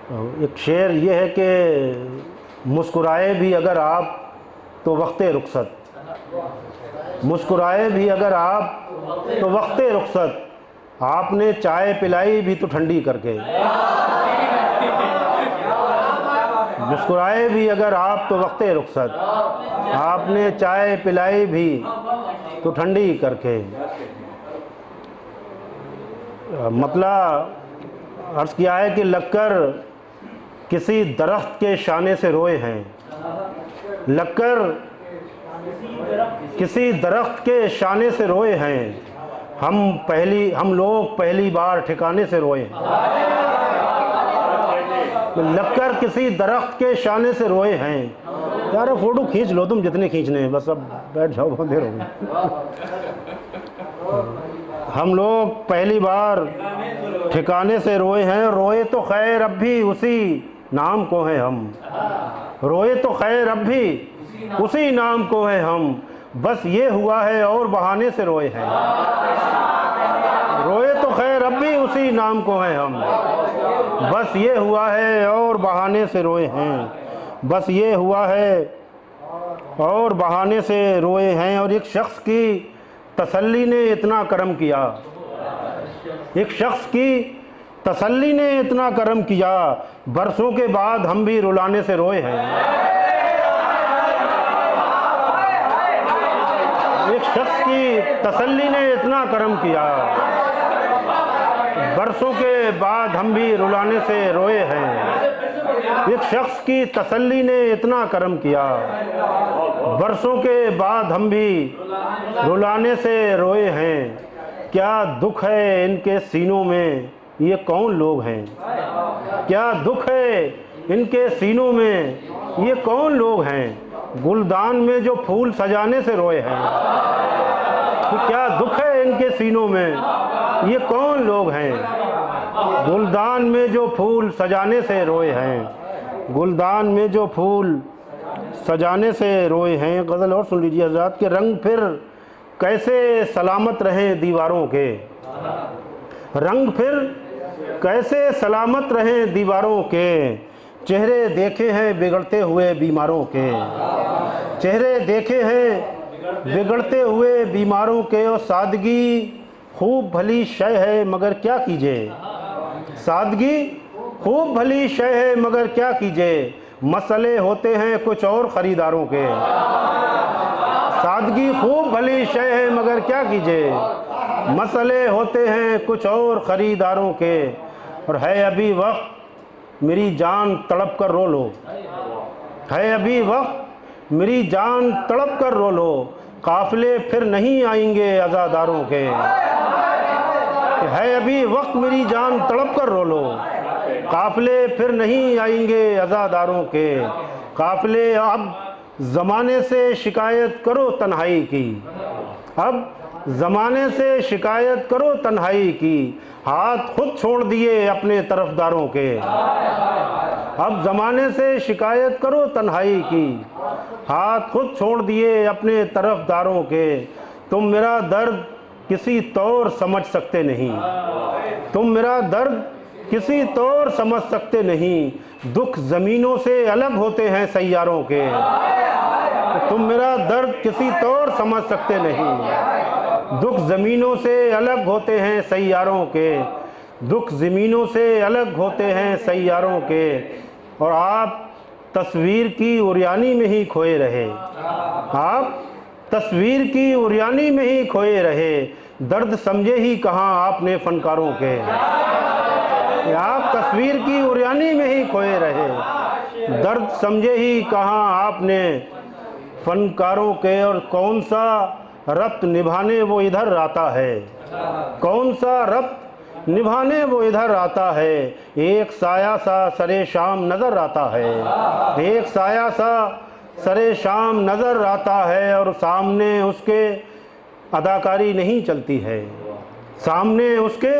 एक शेर ये है कि मुस्कुराए भी अगर आप तो वक्ते रुखसत, मुस्कुराए भी अगर आप तो वक्ते रुखसत, आपने चाय पिलाई भी तो ठंडी करके। मुस्कुराए भी अगर आप तो वक्ते रुखसत, आपने चाय पिलाई भी तो ठंडी करके। मतलब अर्ज़ किया है कि लगकर किसी दरख्त के शाने से रोए हैं, लगकर किसी दरख्त के शाने से रोए हैं, हम लोग पहली बार ठिकाने से रोए हैं। लगकर किसी दरख्त के शाने से रोए हैं। यार फ़ोटो खींच लो तुम जितने खींचने हैं, बस अब बैठ जाओ, बहुत देर हो गई। हम लोग पहली बार ठिकाने से रोए हैं, रोए तो खैर अब भी उसी नाम को है हम, रोए तो खैर अब भी उसी नाम को है हम, बस ये हुआ है और बहाने से रोए हैं। रोए तो खैर अब भी उसी नाम को है हम, बस ये हुआ है और बहाने से रोए हैं, बस ये हुआ है और बहाने से रोए हैं। और एक शख्स की तसल्ली ने इतना करम किया, एक शख्स की तसल्ली ने इतना करम किया, बरसों के बाद हम भी रुलाने से रोए हैं। एक शख्स की तसल्ली ने इतना करम किया, बरसों के बाद हम भी रुलाने से रोए हैं। एक शख्स की तसल्ली ने इतना करम किया, बरसों के बाद हम भी रुलाने से रोए हैं। क्या दुख है इनके सीनों में, ये कौन लोग हैं? क्या दुख है इनके सीनों में, ये कौन लोग हैं? गुलदान में जो फूल सजाने से रोए हैं। क्या दुख है इनके सीनों में, ये कौन लोग हैं? गुलदान में जो फूल सजाने से रोए हैं, गुलदान में जो फूल सजाने से रोए हैं। गज़ल और सुन लीजिए हज़रात के रंग फिर कैसे सलामत रहें दीवारों के, रंग फिर कैसे सलामत रहें दीवारों के, चेहरे देखे हैं बिगड़ते हुए बीमारों के, चेहरे देखे हैं बिगड़ते हुए बीमारों के। और सादगी खूब भली शय है मगर क्या कीजिए, सादगी खूब भली शय है मगर क्या कीजिए, मसले होते हैं कुछ और ख़रीदारों के। सादगी खूब भली शय है मगर क्या कीजिए, मसले होते हैं कुछ और ख़रीदारों के। और है अभी वक्त मेरी जान तड़प कर रो लो, है अभी वक्त मेरी जान तड़प कर रो लो, काफ़िले फिर नहीं आएंगे अज़ादारों के। है अभी वक्त मेरी जान तड़प कर रो लो, काफ़िले फिर नहीं आएंगे अज़ादारों के। काफ़िले अब ज़माने से शिकायत करो तन्हाई की, अब ज़माने से शिकायत करो तन्हाई की, हाथ खुद छोड़ दिए अपने तरफदारों के। अब ज़माने से शिकायत करो तन्हाई की, हाथ खुद छोड़ दिए अपने तरफदारों के। तुम मेरा दर्द किसी तौर समझ सकते नहीं, तुम मेरा दर्द किसी तौर समझ सकते नहीं, दुख ज़मीनों से अलग होते हैं सैयारों के। तुम मेरा दर्द किसी तौर समझ सकते नहीं, दुख ज़मीनों से अलग होते हैं सैयारों के, दुख ज़मीनों से अलग होते हैं सैयारों के। और आप तस्वीर की उरियानी में ही खोए रहे, आप तस्वीर की उरियानी में ही खोए रहे, दर्द समझे ही कहाँ आपने फ़नकारों के। आप तस्वीर की उरियानी में ही खोए रहे, दर्द समझे ही कहाँ आपने फ़नकारों के। और कौन सा रब्त निभाने वो इधर आता है, कौन सा रब्त निभाने वो इधर आता है, एक साया सा सरे शाम नज़र आता है, एक साया सा सरे शाम नज़र आता है। और सामने उसके अदाकारी नहीं चलती है, सामने उसके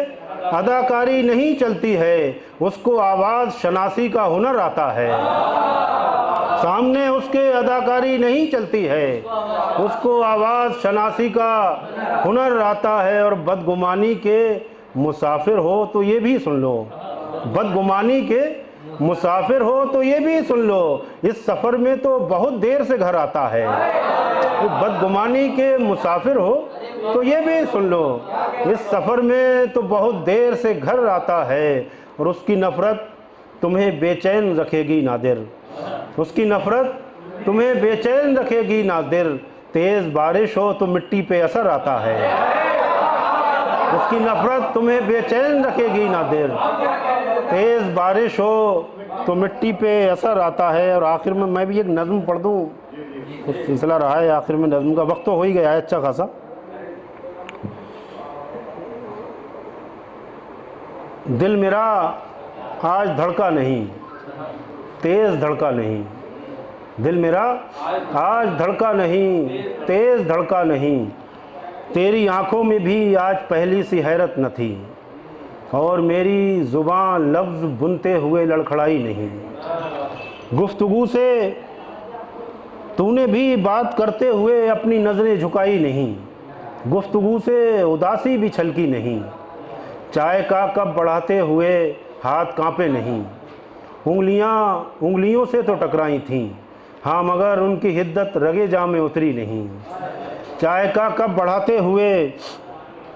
अदाकारी नहीं चलती है, उसको आवाज़ शनासी का हुनर आता है। सामने उसके अदाकारी नहीं चलती है, उसको आवाज़ शनासी का हुनर आता है। और बदगुमानी के मुसाफिर हो तो ये भी सुन लो, बदगुमानी के मुसाफिर हो तो ये भी सुन लो, इस सफ़र में तो बहुत देर से घर आता है। तो बदगुमानी के मुसाफिर हो तो ये भी सुन लो, इस सफ़र में तो बहुत देर से घर आता है। और उसकी नफ़रत तुम्हें बेचैन रखेगी नादिर, उसकी नफ़रत तुम्हें बेचैन रखेगी नादिर। तेज़ बारिश हो तो मिट्टी पे असर आता है, उसकी नफ़रत तुम्हें बेचैन रखेगी नादिर। तेज़ बारिश हो तो मिट्टी पे असर आता है। और आखिर में मैं भी एक नज़्म पढ़ दूँ, कुछ सिलसिला रहा है, आखिर में नज़्म का वक्त तो हो ही गया है अच्छा खासा। दिल मेरा आज धड़का नहीं, तेज़ धड़का नहीं, दिल मेरा आज धड़का नहीं, तेज़ धड़का नहीं। तेरी आँखों में भी आज पहली सी हैरत न थी, और मेरी ज़ुबान लफ्ज़ बुनते हुए लड़खड़ाई नहीं। गुफ्तगू से तूने भी बात करते हुए अपनी नज़रें झुकाई नहीं, गुफ्तगू से उदासी भी छलकी नहीं। चाय का कप बढ़ाते हुए हाथ कांपे नहीं, उंगलियों से तो टकराई थीं, हाँ मगर उनकी हिद्दत रगे जाम में उतरी नहीं। चाय का कप बढ़ाते हुए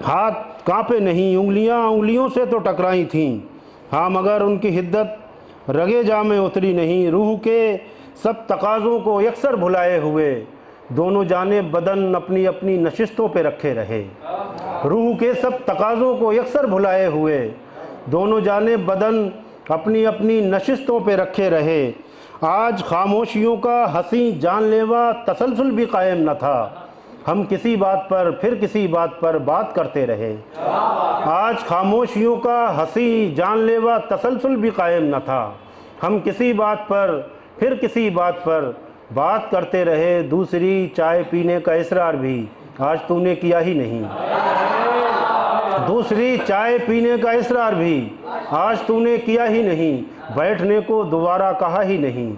हाथ कांपे नहीं, उंगलियों से तो टकराई थीं, हाँ मगर उनकी हिद्दत रगे जाम में उतरी नहीं। रूह के सब तकाज़ों को यकसर भुलाए हुए दोनों जाने बदन अपनी अपनी नशिस्तों पे रखे रहे। रूह के सब तकाज़ों को यकसर भुलाए हुए दोनों जाने बदन अपनी अपनी नशिस्तों पे रखे रहे। आज खामोशियों का हंसी जानलेवा तसलसल भी कायम न था, हम किसी बात पर फिर किसी बात पर बात करते रहे। आज खामोशियों का हंसी जानलेवा तसलसल भी कायम न था, हम किसी बात पर फिर किसी बात पर बात करते रहे। दूसरी चाय पीने का इसरार भी आज तूने किया ही नहीं, दूसरी चाय पीने का इसरार भी आज तूने किया ही नहीं। बैठने को दोबारा कहा ही नहीं,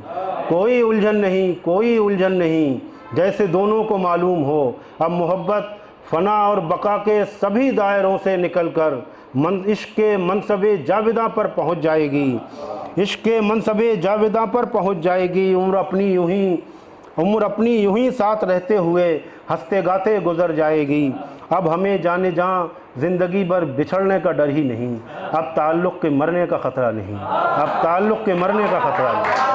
कोई उलझन नहीं, कोई उलझन नहीं, जैसे दोनों को मालूम हो अब मोहब्बत फना और बका के सभी दायरों से निकलकर इश्क के मनसबे जाविदा पर पहुंच जाएगी, इश्क के मनसबे जाविदा पर पहुंच जाएगी। उम्र अपनी यूं ही साथ रहते हुए हंसते गाते गुजर जाएगी। अब हमें जाने जहाँ ज़िंदगी भर बिछड़ने का डर ही नहीं, अब ताल्लुक़ के मरने का ख़तरा नहीं, अब ताल्लुक़ के मरने का ख़तरा नहीं।